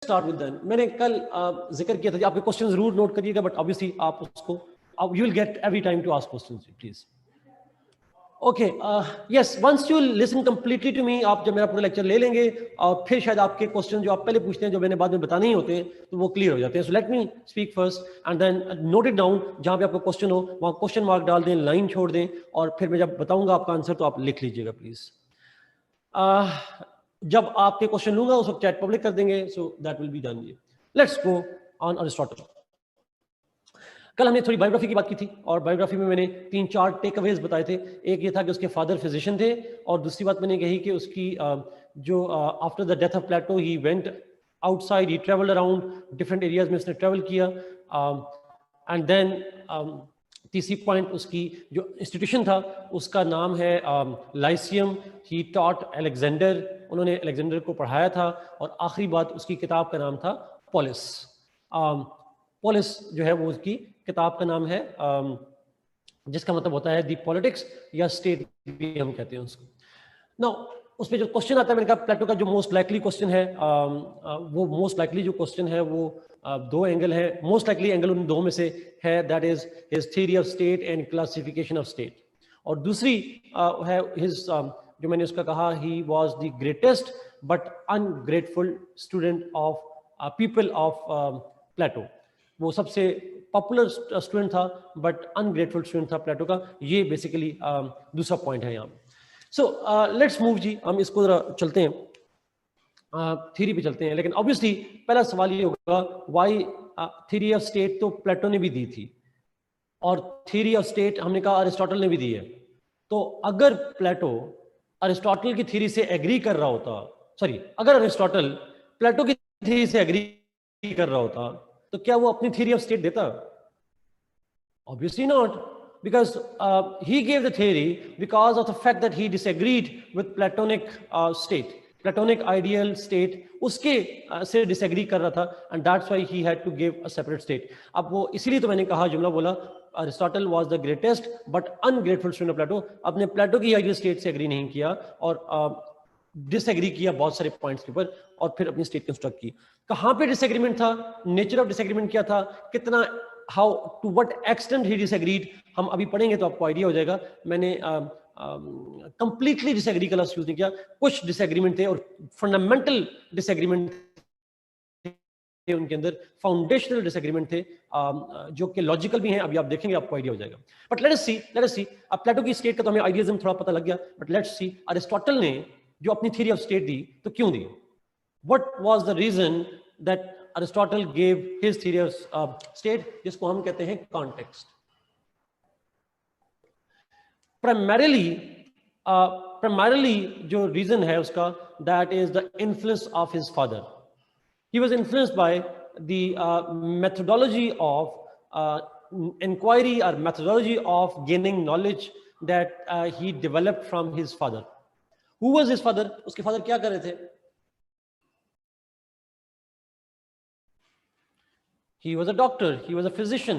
Start with then. मैंने कल जिक्र किया था, आपके क्वेश्चन जरूर नोट करिएगा, बट ऑब्वियसली आप उसको you will get every time to ask questions please. Okay, yes, once you listen completely to me, आप जब मेरा पूरा लेक्चर ले लेंगे और फिर शायद आपके क्वेश्चन जो आप पहले पूछते हैं जो मैंने बाद में बताने ही होते हैं तो वो क्लियर हो जाते हैं। So let me speak first and then note it down. जहां पे आपको क्वेश्चन हो वहां क्वेश्चन मार्क डाल दें, लाइन छोड़ दें, और फिर मैं जब बताऊंगा आपका आंसर तो आप लिख लीजिएगा प्लीज। जब आपके क्वेश्चन लूंगा उस वक्त चैट पब्लिक कर देंगे, so that will be done. Let's go on Aristotle. कल हमने थोड़ी बायोग्राफी की बात की थी और बायोग्राफी में मैंने 3-4 टेक अवेज बताए थे। एक ये था कि उसके फादर फिजिशियन थे, और दूसरी बात मैंने कही कि उसकी जो after the death of Plato he went outside, he travelled around different areas में उसने ट्रेवल किया। एंड देन तीसरी पॉइंट, उसकी जो इंस्टीट्यूशन था उसका नाम है लाइसियम। ही टॉट अलेक्जेंडर, उन्होंने अलेक्जेंडर को पढ़ाया था। और आखिरी बात, उसकी किताब का नाम था पोलिस। पोलिस जो है वो उसकी किताब का नाम है, जिसका मतलब होता है दी पॉलिटिक्स या स्टेट भी हम कहते हैं उसको। नाउ उसमें जो क्वेश्चन आता है, मैंने कहा प्लेटो का जो मोस्ट लाइकली क्वेश्चन है, वो मोस्ट लाइकली जो क्वेश्चन है वो दो एंगल है। मोस्ट लाइकली एंगल उन दो में से है, that is his theory of state and classification of state. और दूसरी है हिज, जो मैंने उसका कहा, he was the greatest but ungrateful student of people of Plato. वो सबसे पॉपुलर स्टूडेंट था बट अनग्रेटफुल स्टूडेंट था प्लेटो का। ये बेसिकली दूसरा पॉइंट है यहाँ। सो लेट्स मूव जी, हम इसको जरा चलते हैं, थ्योरी पे चलते हैं। लेकिन ऑब्वियसली पहला सवाल ये होगा, व्हाई थ्योरी ऑफ स्टेट तो प्लेटो ने भी दी थी और थ्योरी ऑफ स्टेट हमने कहा अरिस्टोटल ने भी दी है। तो अगर प्लेटो अरिस्टोटल की थ्योरी से एग्री कर रहा होता, सॉरी, अगर अरिस्टोटल प्लेटो की थ्योरी से एग्री कर रहा होता तो क्या वो अपनी थ्योरी ऑफ स्टेट देता? Obviously not, because he gave the theory because of the fact that he disagreed with Platonic state, Platonic ideal state, उसके से disagree कर रहा था, and that's why he had to give a separate state. अब वो इसीलिए तो मैंने कहा, जुमला बोला, Aristotle was the greatest but ungrateful student of Plato। अपने प्लेटो की ideal state से agree नहीं किया और डिसएग्री किया बहुत सारे पॉइंट्स के ऊपर, और फिर अपनी स्टेट कंस्ट्रक्ट की। कहां पे डिसएग्रीमेंट था, नेचर ऑफ डिसएग्रीमेंट क्या था, कितना, how to what extent he disagreed, हम अभी पढ़ेंगे तो आपको आइडिया हो जाएगा। मैंने कंप्लीटली डिसएग्री का लफ्ज यूज नहीं किया, कुछ डिसएग्रीमेंट थे और फंडामेंटल डिसएग्रीमेंट थे उनके अंदर, फाउंडेशनल डिसएग्रीमेंट थे जो कि लॉजिकल भी हैं। अभी आप देखेंगे आपको आइडिया हो जाएगा। बट लेट अस सी, अब प्लेटो की स्टेट का तो हमें आइडियाज़म थोड़ा पता लग गया, बट लेट्स सी अरिस्टोटल ने जो अपनी थ्योरी ऑफ स्टेट दी तो क्यों दी? What was the reason that Aristotle gave his theory of state, जिसको हम कहते हैं कॉन्टेक्स्ट। प्राइमरीली जो रीजन है उसका, that is the influence of his father. He was influenced by the methodology of inquiry or methodology of gaining knowledge that he developed from his father. Who was his father? उसके father क्या कर रहे थे? He was a doctor. He was a physician.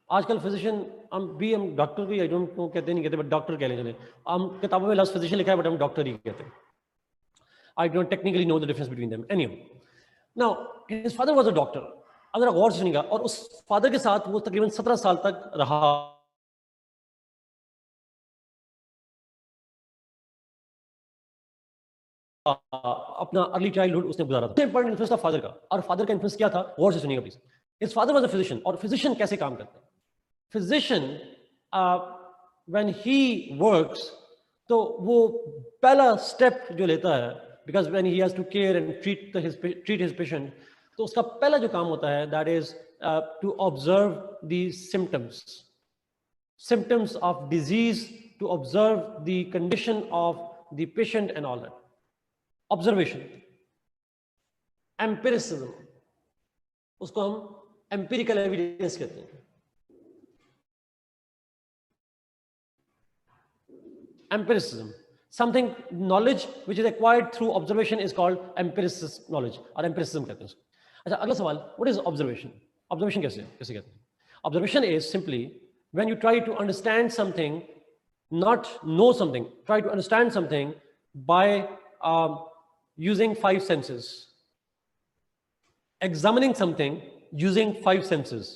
आजकल physician हम doctor को, I don't know कहते नहीं कहते, बट डॉक्टर कह लें चले। हम किताबों में लफ्ज फिजिशियन लिखा है बट हम डॉक्टर ही कहते हैं। I don't technically know the difference between them. Anyway, now his father was a doctor. अगर गौर से सुनिएगा, और उस फादर के साथ वो तकरीबन 17 साल तक रहा। अपना अर्ली चाइल्डहुड उसने गुजारा था। इंपॉर्टेंट इन्फ्लुएंस था फादर का, और फादर का इन्फ्लुएंस क्या था, गौर से सुनिएगा please. His father was a physician, और फिजिशियन कैसे काम करते हैं? फिजिशियन व्हेन ही वर्क्स, तो वो पहला स्टेप जो लेता है, because when he has to care and treat his patient, तो उसका पहला जो काम होता है, that is to observe the symptoms of disease, to observe the condition of the patient and all that. Observation, empiricism, उसको हम empirical evidence कहते हैं। Empiricism, something, knowledge which is acquired through observation is called empiricist knowledge, और empiricism कहते हैं उसको। अच्छा, अगला सवाल, what is observation? Observation कैसे कहते हैं? Observation is simply when you try to understand something, not know something, try to understand something by using 5 senses. Examining something using 5 senses.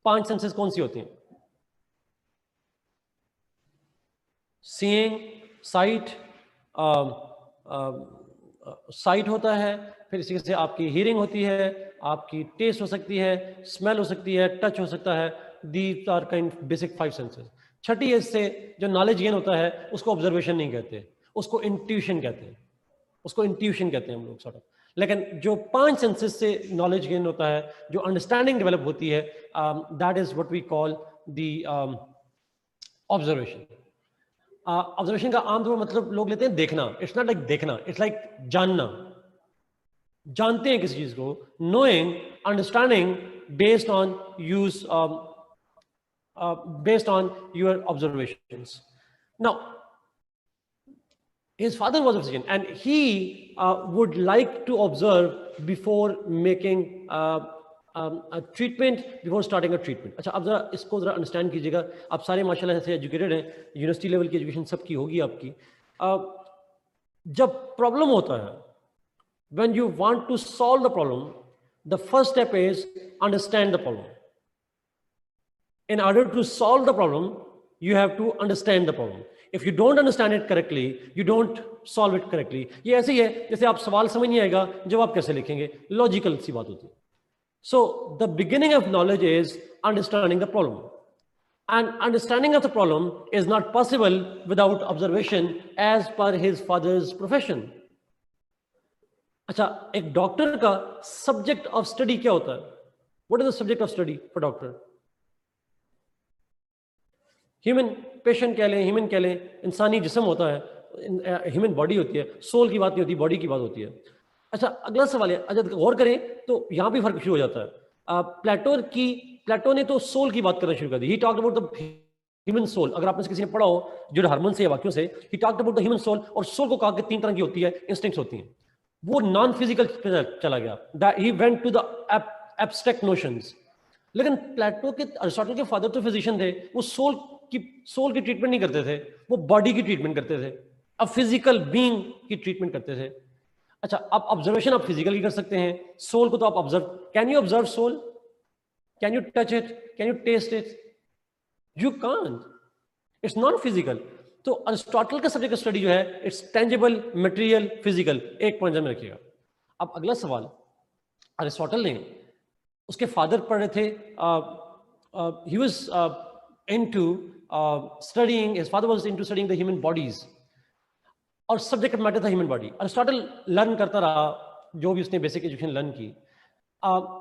5 senses कौन सी होती हैं? सीइंग, साइट, साइट होता है, फिर इसी से आपकी हियरिंग होती है, आपकी टेस्ट हो सकती है, स्मेल हो सकती है, टच हो सकता है। These are kind basic 5 senses. छठी एज से जो नॉलेज गेन होता है उसको ऑब्जर्वेशन नहीं कहते, उसको इंट्यूशन कहते हैं, उसको इंट्यूशन कहते हैं हम लोग सॉर्ट ऑफ। लेकिन जो 5 सेंसेस से नॉलेज गेन होता है, जो अंडरस्टैंडिंग डेवलप होती है, that is what we call the observation. Observation का आमतौर मतलब लोग लेते हैं देखना। इट्स नॉट लाइक देखना, इट्स लाइक जानना। जानते हैं किसी चीज को, knowing, understanding based on use, based on your observations. Now, his father was a physician and he would like to observe before making a treatment, before starting a treatment. अच्छा, अब जरा इसको जरा अंडरस्टैंड कीजिएगा। आप सारे माशाल्लाह से एजुकेटेड हैं, यूनिवर्सिटी लेवल की एजुकेशन सबकी होगी आपकी। जब प्रॉब्लम होता है, when you want to solve the problem, the first step is understand the problem. In order to solve the problem, you have to understand the problem. If you don't understand it correctly, you don't solve it correctly. ये ऐसे ही है जैसे आप सवाल समझ नहीं आएगा, जवाब कैसे लिखेंगे? लॉजिकल सी बात होती है। So the beginning of knowledge is understanding the problem, and understanding of the problem is not possible without observation, as per his father's profession. अच्छा, एक डॉक्टर का सब्जेक्ट ऑफ स्टडी क्या होता है? What is the subject of study for doctor? Human patient कह लें, human कह लें, इंसानी जिस्म होता है, ह्यूमन बॉडी होती है, सोल की बात नहीं होती, बॉडी की बात होती है। अच्छा, अगला सवाल है, अच्छा गौर करें तो यहाँ भी फर्क शुरू हो जाता है। प्लेटो ने तो सोल की बात करना शुरू कर दी। He talked about the human soul. अगर आपने किसी ने पढ़ा हो जो हार्मोन से या वाक्यों से, he talked about the human soul, और सोल को कहा कि 3 तरह की होती है, इंस्टिंक्ट्स होती हैं। वो नॉन फिजिकल पे चला गया, he went to the abstract notions. लेकिन प्लेटो के, अरिस्टोटल के फादर तो फिजिशियन थे, वो सोल की ट्रीटमेंट नहीं करते थे, वो बॉडी की ट्रीटमेंट करते थे, अब फिजिकल बीइंग की ट्रीटमेंट करते थे। अच्छा, अब ऑब्जर्वेशन आप फिजिकल की कर सकते हैं, सोल को तो आप observe, can you observe soul? Can you touch it? Can you taste it? You can't, it's not physical. तो अरिस्टोटल का सब्जेक्ट स्टडी जो है, इट्स टेंजिबल, मटेरियल, फिजिकल। एक पॉइंट में रखिएगा। अब अगला सवाल, अरिस्टोटल ने, उसके फादर पढ़ रहे थे, he was into studying, his father was into studying the human bodies, और सब्जेक्ट मैटर था ह्यूमन बॉडी। अरिस्टोटल लर्न करता रहा, जो भी उसने बेसिक एजुकेशन लर्न की,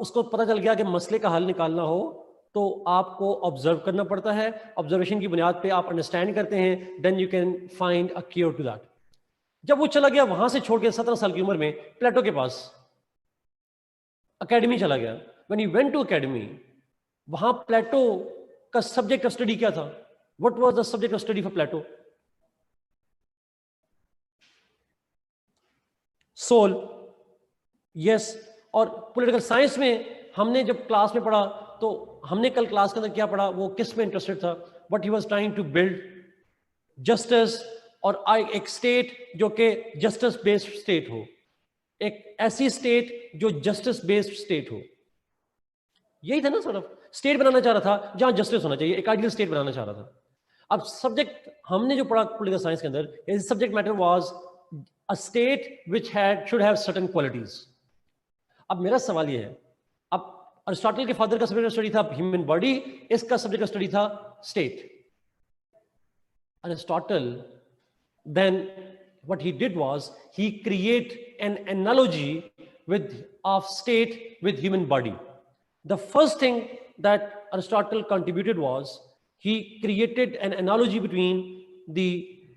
उसको पता चल गया कि मसले का हल निकालना हो तो आपको ऑब्जर्व करना पड़ता है। ऑब्जर्वेशन की बुनियाद पे आप अंडरस्टैंड करते हैं, then you can find a cure to that. जब वो चला गया वहां से छोड़ के 17 साल की उम्र में प्लेटो के पास अकेडमी चला गया। When he went to academy, वहां प्लेटो का सब्जेक्ट ऑफ स्टडी क्या था? What was the subject of study for Plato? Soul, yes. और पॉलिटिकल साइंस में हमने जब क्लास में पढ़ा तो हमने कल क्लास के अंदर क्या पढ़ा, वो किस में इंटरेस्टेड था? What he was trying to build justice, और एक स्टेट जो कि जस्टिस बेस्ड स्टेट हो, एक ऐसी स्टेट जो जस्टिस बेस्ड स्टेट हो। यही था ना सॉर्ट ऑफ, स्टेट बनाना चाह रहा था जहां जस्टिस होना चाहिए, एक आइडियल स्टेट बनाना चाह रहा था। अब सब्जेक्ट हमने जो पढ़ा पॉलिटिकल साइंस के अंदर, subject matter was a state which should have certain qualities. अब मेरा सवाल ये है, अब अरिस्टोटल के फादर का सब्जेक्ट स्टडी था ह्यूमन बॉडी, इसका सब्जेक्ट स्टडी था state. Aristotle then what he did was he create an analogy of state with human body. The first thing that Aristotle contributed was he created an analogy between the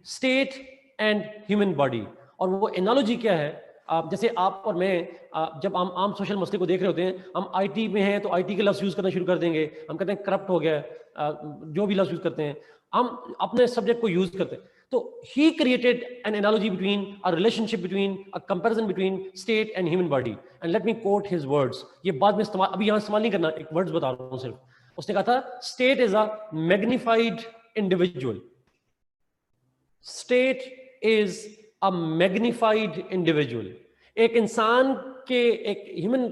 state and human body. और वो analogy क्या है? जैसे आप और मैं जब हम आम सोशल मसले को देख रहे होते हैं, हम आईटी में हैं तो आईटी के लफ्ज़ यूज़ करना शुरू कर देंगे, हम कहते हैं करप्ट हो गया, जो भी लफ्ज़ यूज़ करते हैं हम अपने सब्जेक्ट को यूज़ करते हैं। तो he created an analogy between a relationship between a comparison between state and human body, and let me quote his words. ये बाद में इस्तेमाल, अभी यहाँ इस्तेमाल नहीं करना, एक वर्ड्स बता रहा हूँ सिर्फ। उसने कहा था state is a magnified individual. State is a magnified individual. एक इंसान के, एक ह्यूमन